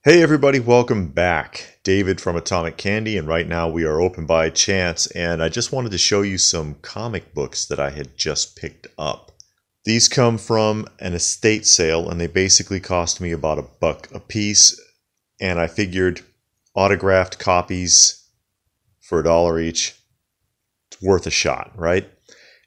Hey everybody, welcome back. David from Atomic Candy, and right now we are open by chance, and I just wanted to show you some comic books that I had just picked up. These come from an estate sale, and they basically cost me about $1 a piece, and I figured autographed copies for $1 each, it's worth a shot, right?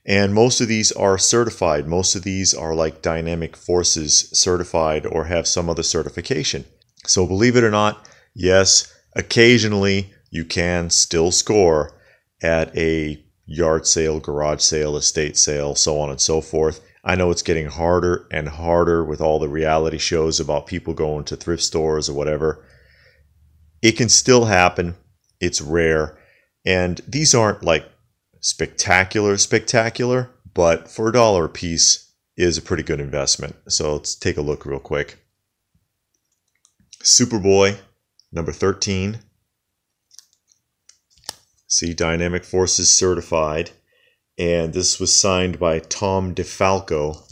And most of these are certified. Most of these are like Dynamic Forces certified or have some other certification. So believe it or not, yes, occasionally you can still score at a yard sale, garage sale, estate sale, so on and so forth. I know it's getting harder and harder with all the reality shows about people going to thrift stores or whatever. It can still happen. It's rare. And these aren't like spectacular, but for $1 a piece is a pretty good investment. So let's take a look real quick. Superboy, number 13. See, Dynamic Forces certified. And this was signed by Tom DeFalco.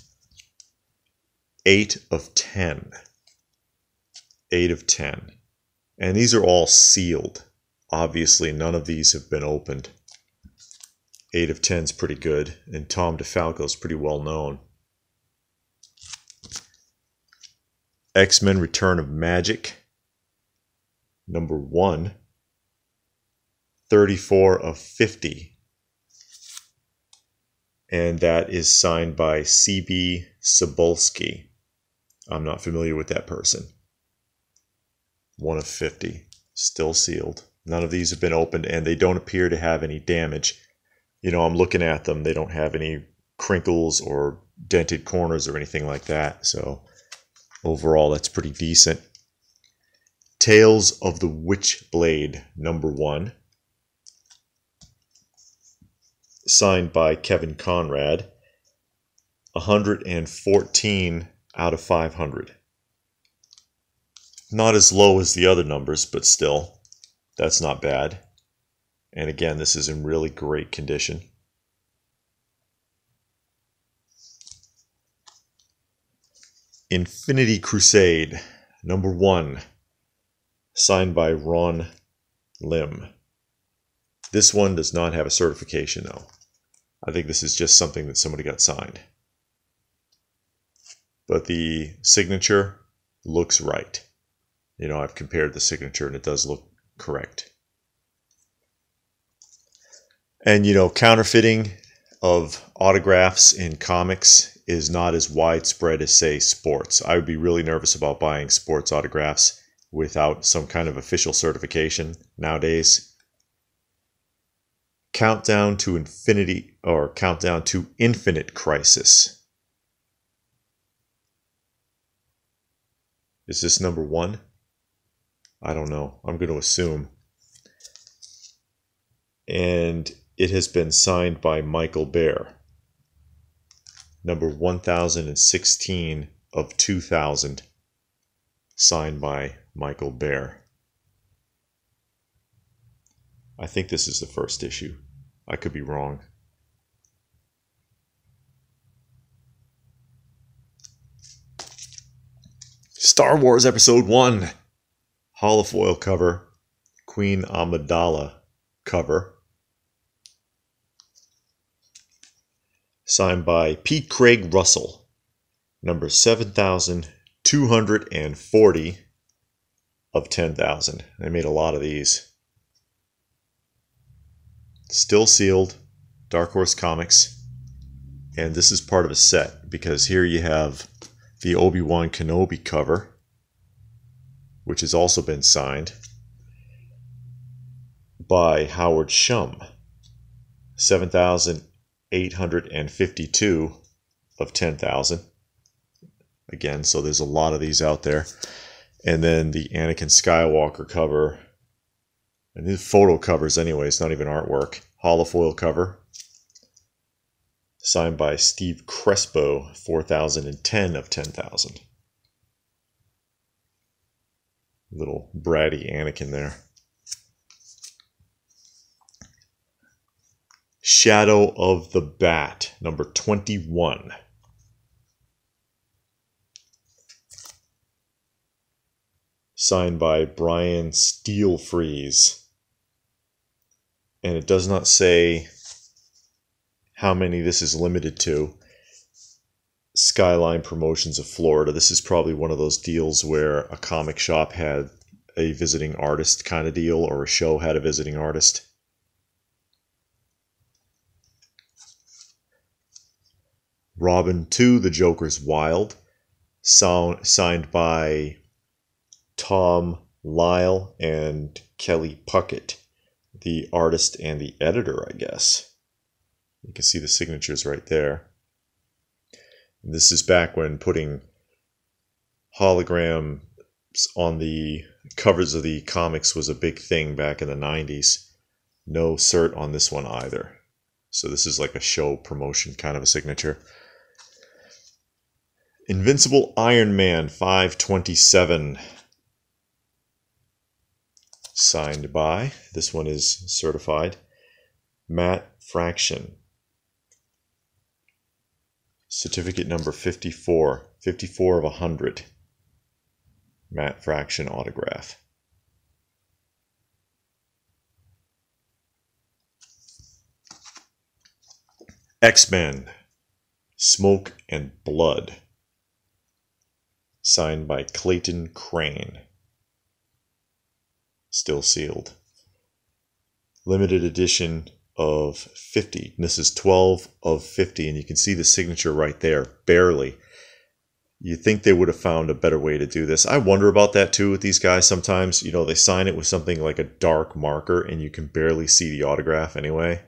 8 of 10. 8 of 10. And these are all sealed. Obviously, none of these have been opened. 8 of 10 is pretty good. And Tom DeFalco is pretty well known. X-Men Return of Magic, number 1, 34 of 50. And that is signed by CB Cebulski. I'm not familiar with that person. 1 of 50, still sealed. None of these have been opened, and they don't appear to have any damage. You know, I'm looking at them. They don't have any crinkles or dented corners or anything like that, so overall, that's pretty decent. Tales of the Witchblade, number 1. Signed by Kevin Conrad. 114 out of 500. Not as low as the other numbers, but still, that's not bad. And again, this is in really great condition. Infinity Crusade, number 1, signed by Ron Lim. This one does not have a certification, though. I think this is just something that somebody got signed. But the signature looks right. You know, I've compared the signature, and it does look correct. And, you know, counterfeiting of autographs in comics is not as widespread as, say, sports. I would be really nervous about buying sports autographs without some kind of official certification nowadays. Countdown to Infinity, or Countdown to Infinite Crisis. Is this number 1? I don't know. I'm going to assume. And it has been signed by Michael Bear. Number 1016 of 2000, signed by Michael Bear. I think this is the first issue. I could be wrong. Star Wars Episode 1, holofoil cover, Queen Amidala cover. Signed by Pete Craig Russell, number 7,240 of 10,000. I made a lot of these. Still sealed, Dark Horse Comics. And this is part of a set, because here you have the Obi-Wan Kenobi cover, which has also been signed by Howard Shum, 7,852 of 10,000. Again, so there's a lot of these out there. And then the Anakin Skywalker cover, and these photo covers anyway, it's not even artwork. Holofoil cover, signed by Steve Crespo, 4,010 of 10,000. Little bratty Anakin there. Shadow of the Bat, number 21. signed by Brian Steelfreeze. And it does not say how many this is limited to. Skyline Promotions of Florida. This is probably one of those deals where a comic shop had a visiting artist kind of deal, or a show had a visiting artist. Robin 2, The Joker's Wild, signed by Tom Lyle and Kelly Puckett, the artist and the editor, I guess. You can see the signatures right there. And this is back when putting holograms on the covers of the comics was a big thing back in the 90s. No cert on this one either. So this is like a show promotion kind of a signature. Invincible Iron Man 527. Signed by, this one is certified, Matt Fraction. Certificate number 54. 54 of 100. Matt Fraction autograph. XMen. Smoke and Blood. Signed by Clayton Crane. Still sealed. Limited edition of 50. And this is 12 of 50, and you can see the signature right there, barely. You'd think they would have found a better way to do this. I wonder about that too with these guys sometimes. You know, they sign it with something like a dark marker and you can barely see the autograph anyway.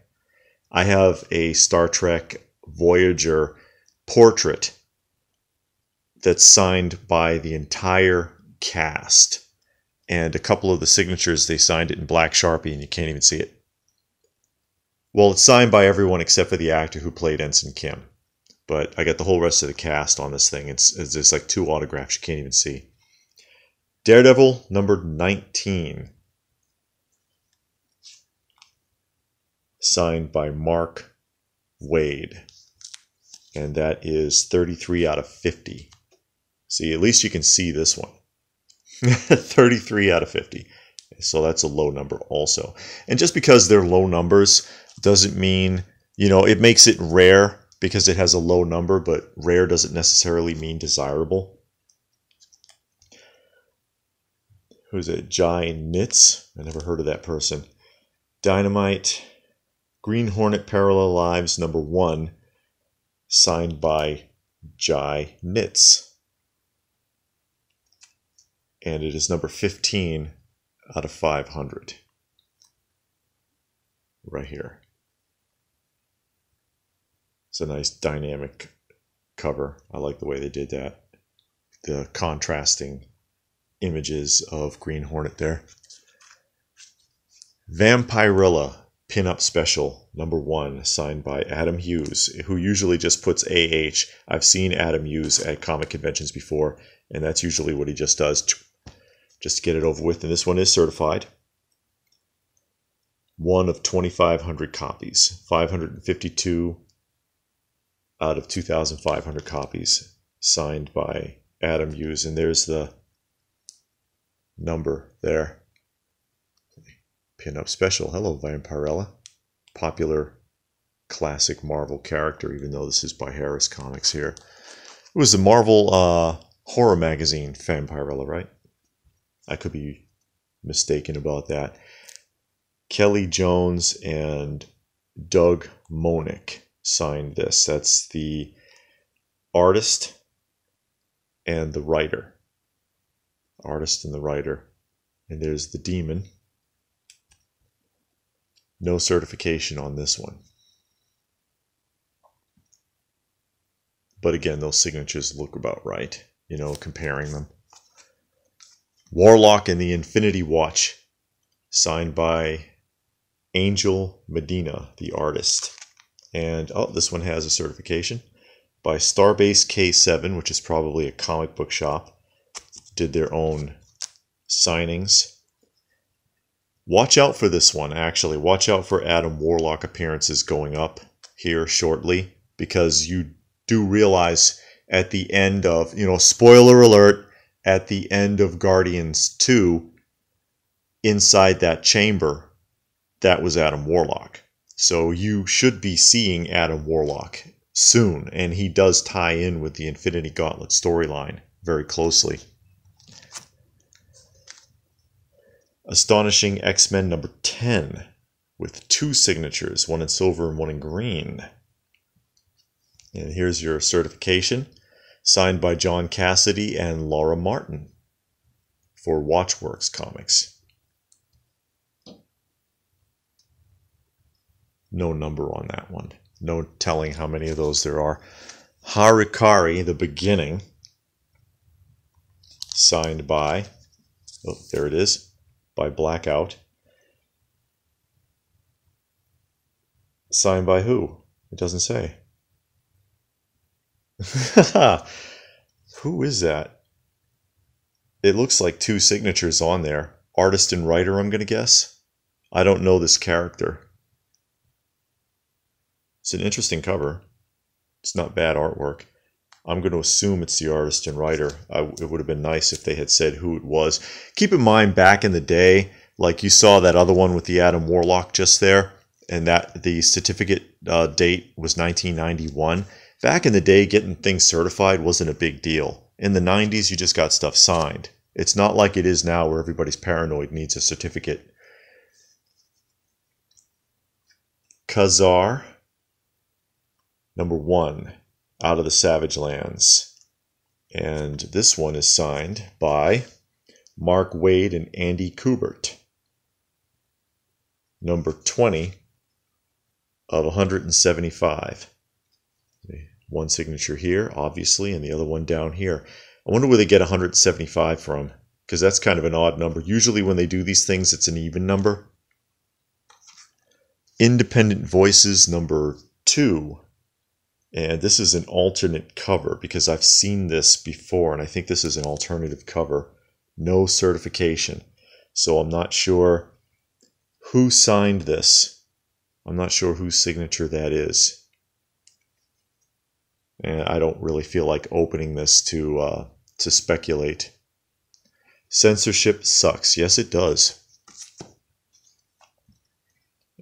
I have a Star Trek Voyager portrait that's signed by the entire cast. And a couple of the signatures, they signed it in black Sharpie and you can't even see it. Well, it's signed by everyone except for the actor who played Ensign Kim. But I got the whole rest of the cast on this thing. It's like 2 autographs you can't even see. Daredevil number 19. Signed by Mark Wade. And that is 33 out of 50. See, at least you can see this one. 33 out of 50. So that's a low number also. And just because they're low numbers doesn't mean, you know, it makes it rare because it has a low number, but rare doesn't necessarily mean desirable. Who's it? Jai Nitz? I never heard of that person. Dynamite. Green Hornet Parallel Lives number 1. Signed by Jai Nitz. And it is number 15 out of 500. Right here. It's a nice dynamic cover. I like the way they did that. The contrasting images of Green Hornet there. Vampirella Pinup Special number 1, signed by Adam Hughes, who usually just puts AH. I've seen Adam Hughes at comic conventions before, and that's usually what he just does, just to get it over with. And this one is certified. 1 of 2,500 copies. 552 out of 2,500 copies, signed by Adam Hughes. And there's the number there. Pin-up special. Hello, Vampirella. Popular classic Marvel character, even though this is by Harris Comics here. It was the Marvel horror magazine, Vampirella, right? I could be mistaken about that. Kelly Jones and Doug Monick signed this. That's the artist and the writer. Artist and the writer. And there's the demon. No certification on this one. But again, those signatures look about right, you know, comparing them. Warlock and the Infinity Watch, signed by Angel Medina, the artist. And, oh, this one has a certification by Starbase K7, which is probably a comic book shop. Did their own signings. Watch out for this one, actually. Watch out for Adam Warlock appearances going up here shortly, because you do realize at the end of, you know, spoiler alert, at the end of Guardians 2, inside that chamber, that was Adam Warlock. So you should be seeing Adam Warlock soon, and he does tie in with the Infinity Gauntlet storyline very closely. Astonishing X-Men number 10 with 2 signatures, one in silver and one in green. And here's your certification, signed by John Cassidy and Laura Martin for Watchworks Comics. No number on that one. No telling how many of those there are. Akari, The Beginning, signed by, oh, there it is, by Blackout. Signed by who? It doesn't say. Who is that? It looks like 2 signatures on there. Artist and writer, I'm going to guess. I don't know this character. It's an interesting cover. It's not bad artwork. I'm going to assume it's the artist and writer. It would have been nice if they had said who it was. Keep in mind, back in the day, like you saw that other one with the Adam Warlock just there, and that the certificate date was 1991. Back in the day, getting things certified wasn't a big deal. In the 90s, you just got stuff signed. It's not like it is now where everybody's paranoid, needs a certificate. Kzar, number 1, Out of the Savage Lands. And this one is signed by Mark Waid and Andy Kubert. Number 20 of 175. One signature here, obviously, and the other one down here. I wonder where they get 175 from, because that's kind of an odd number. Usually when they do these things, it's an even number. Independent Voices, number 2. And this is an alternate cover, because I've seen this before, and I think this is an alternative cover. No certification. So I'm not sure who signed this. I'm not sure whose signature that is. And I don't really feel like opening this to speculate. Censorship sucks. Yes, it does.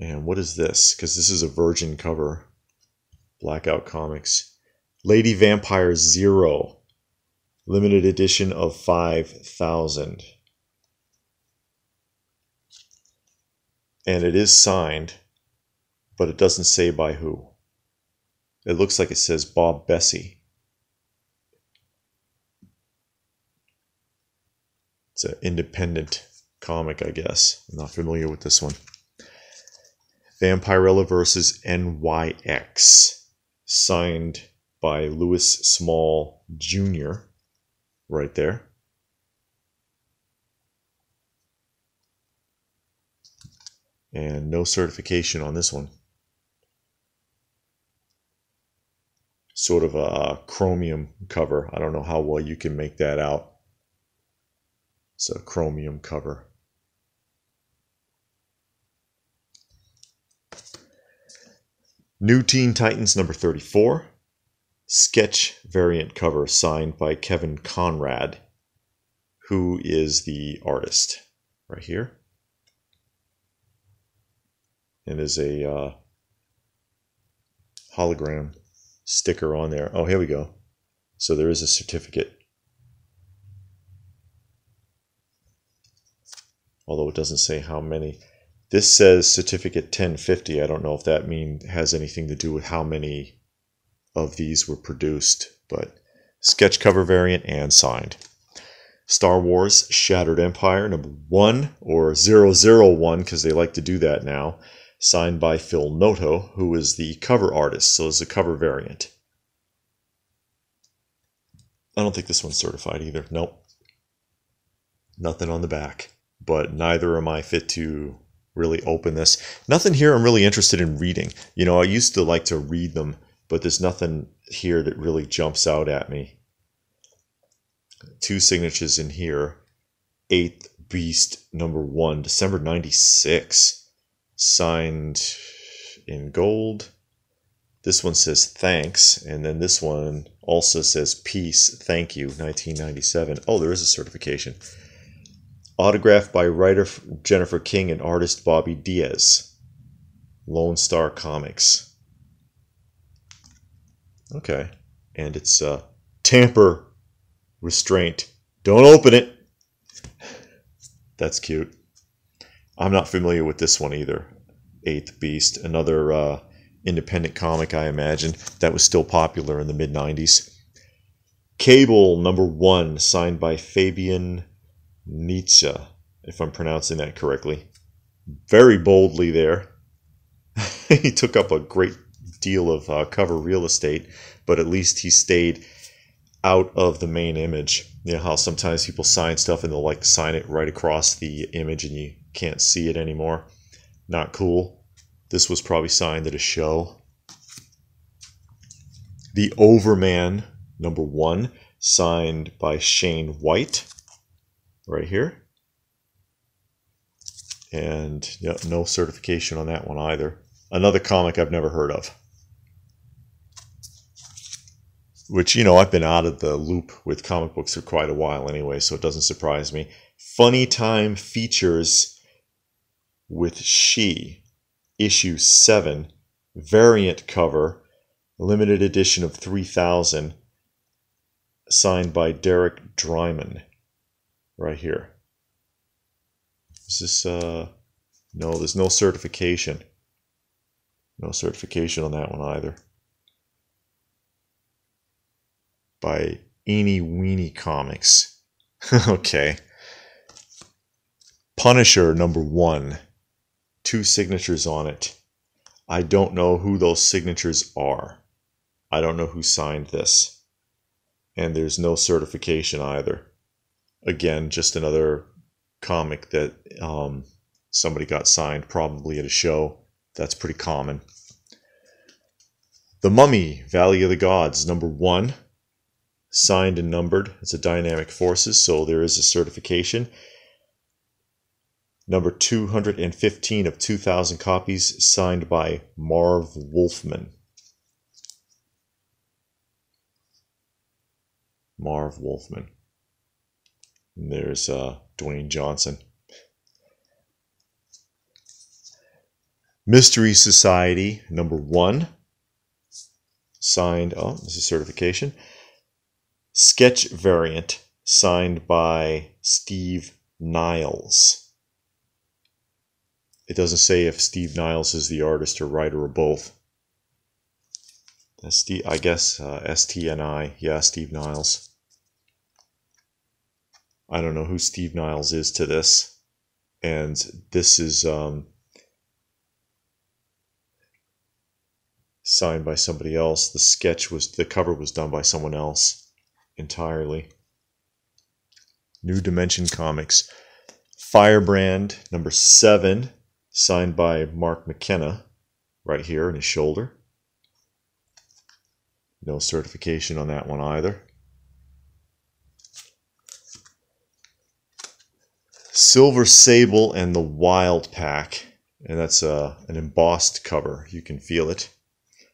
And what is this? Because this is a virgin cover. Blackout Comics. Lady Vampire 0. Limited edition of 5,000. And it is signed, but it doesn't say by who. It looks like it says Bob Bessie. It's an independent comic, I guess. I'm not familiar with this one. Vampirella Vs X. Signed by Louis Small Jr. Right there. And no certification on this one. Sort of a chromium cover. I don't know how well you can make that out. It's a chromium cover. New Teen Titans number 34. Sketch variant cover signed by Kevin Conrad, who is the artist right here. And there's a hologram sticker on there. Oh, here we go. So there is a certificate. Although it doesn't say how many. This says certificate 1050. I don't know if that has anything to do with how many of these were produced, but sketch cover variant and signed. Star Wars Shattered Empire number 1, or 001, because they like to do that now. Signed by Phil Noto, who is the cover artist, so it's a cover variant. I don't think this one's certified either. Nope. Nothing on the back, but neither am I fit to really open this. Nothing here I'm really interested in reading. You know, I used to like to read them, but there's nothing here that really jumps out at me. 2 signatures in here. 8th Beast number 1, December 96. Signed in gold. This one says thanks, and then this one also says peace, thank you, 1997. Oh, there is a certification. Autographed by writer Jennifer King and artist Bobby Diaz. Lone Star Comics. Okay. And it's tamper restraint. Don't open it. That's cute. I'm not familiar with this one either. Eighth Beast, another independent comic, I imagine, that was still popular in the mid-90s. Cable #1, signed by Fabian Nietzsche, if I'm pronouncing that correctly. Very boldly there. He took up a great deal of cover real estate, but at least he stayed out of the main image. You know how sometimes people sign stuff and they'll like sign it right across the image and you can't see it anymore. Not cool. This was probably signed at a show. The Overman #1, signed by Shane White, right here. And no certification on that one either. Another comic I've never heard of. Which, you know, I've been out of the loop with comic books for quite a while anyway, so it doesn't surprise me. Funny Time Features with She, issue 7, variant cover, limited edition of 3,000, signed by Derek Dreimann, right here. Is this, no, there's no certification. No certification on that one either. By Eeny Weeny Comics. Okay. Punisher #1. 2 signatures on it. I don't know who those signatures are. I don't know who signed this. And there's no certification either. Again, just another comic that somebody got signed probably at a show. That's pretty common. The Mummy, Valley of the Gods #1. Signed and numbered. It's a Dynamic Forces, so there is a certification. Number 215 of 2,000 copies, signed by Marv Wolfman. Marv Wolfman. And there's Dwayne Johnson. Mystery Society #1. Signed, oh, this is certification. Sketch variant, signed by Steve Niles. It doesn't say if Steve Niles is the artist or writer or both. I guess STNI. Yeah, Steve Niles. I don't know who Steve Niles is to this. And this is signed by somebody else. The cover was done by someone else entirely. New Dimension Comics. Firebrand #7, signed by Mark McKenna, right here in his shoulder. No certification on that one either. Silver Sable and the Wild Pack, and that's an embossed cover. You can feel it.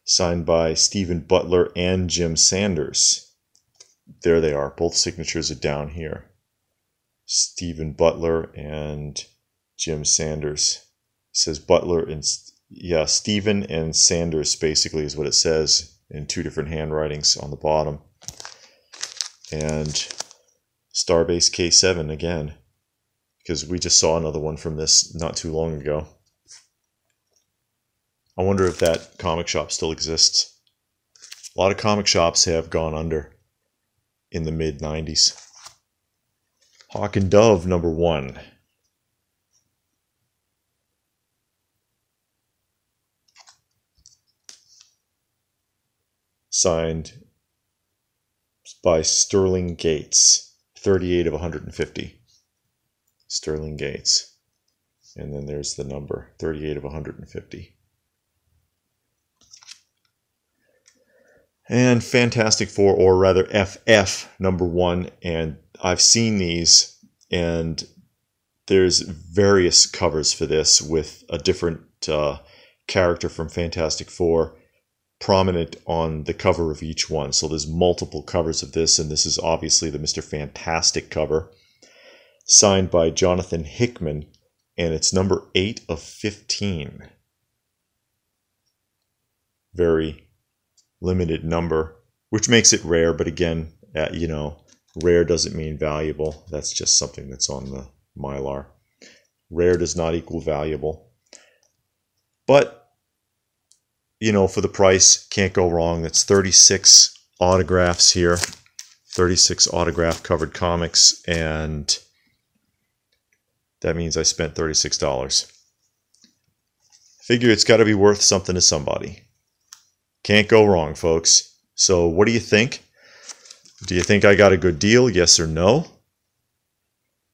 Signed by Stephen Butler and Jim Sanders. There they are. Both signatures are down here. Stephen Butler and Jim Sanders. It says Butler and, yeah, Stephen and Sanders basically is what it says in 2 different handwritings on the bottom. And Starbase K7 again, because we just saw another one from this not too long ago. I wonder if that comic shop still exists. A lot of comic shops have gone under in the mid-90s. Hawk and Dove #1. Signed by Sterling Gates. 38 of 150. Sterling Gates. And then there's the number. 38 of 150. And Fantastic Four, or rather FF #1, and I've seen these, and there's various covers for this with a different character from Fantastic Four. prominent on the cover of each one. So there's multiple covers of this, and this is obviously the Mr. Fantastic cover, signed by Jonathan Hickman, and it's number 8 of 15. Very limited number, which makes it rare, but again, you know, rare doesn't mean valuable. That's just something that's on the Mylar. Rare does not equal valuable. But, you know, for the price, can't go wrong. That's 36 autographs here. 36 autograph covered comics, and that means I spent $36. Figure it's got to be worth something to somebody. Can't go wrong, folks. So what do you think? Do you think I got a good deal? Yes or no?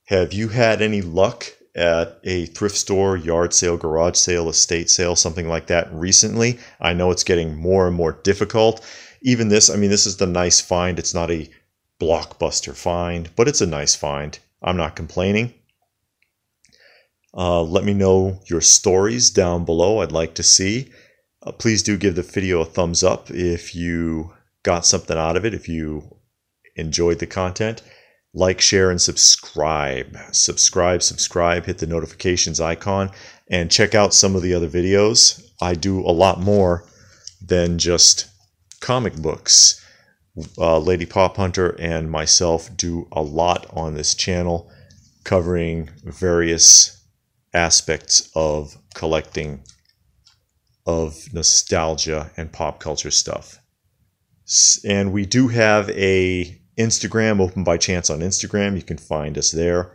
Have you had any luck at a thrift store, yard sale, garage sale, estate sale, something like that recently? I know it's getting more and more difficult. Even this, I mean, this is the nice find. It's not a blockbuster find, but it's a nice find. I'm not complaining. Let me know your stories down below. I'd like to see. Please do give the video a thumbs up if you got something out of it, if you enjoyed the content. Like, share, and subscribe. Subscribe, hit the notifications icon, and check out some of the other videos. I do a lot more than just comic books. Lady Pop Hunter and myself do a lot on this channel, covering various aspects of collecting, of nostalgia and pop culture stuff. And we do have a Instagram, Open by Chance on Instagram. You can find us there.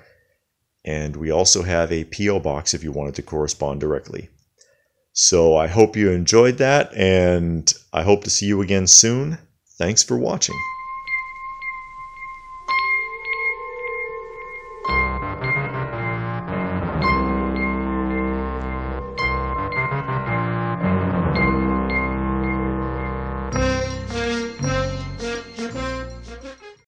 And we also have a PO Box if you wanted to correspond directly. So I hope you enjoyed that, and I hope to see you again soon. Thanks for watching.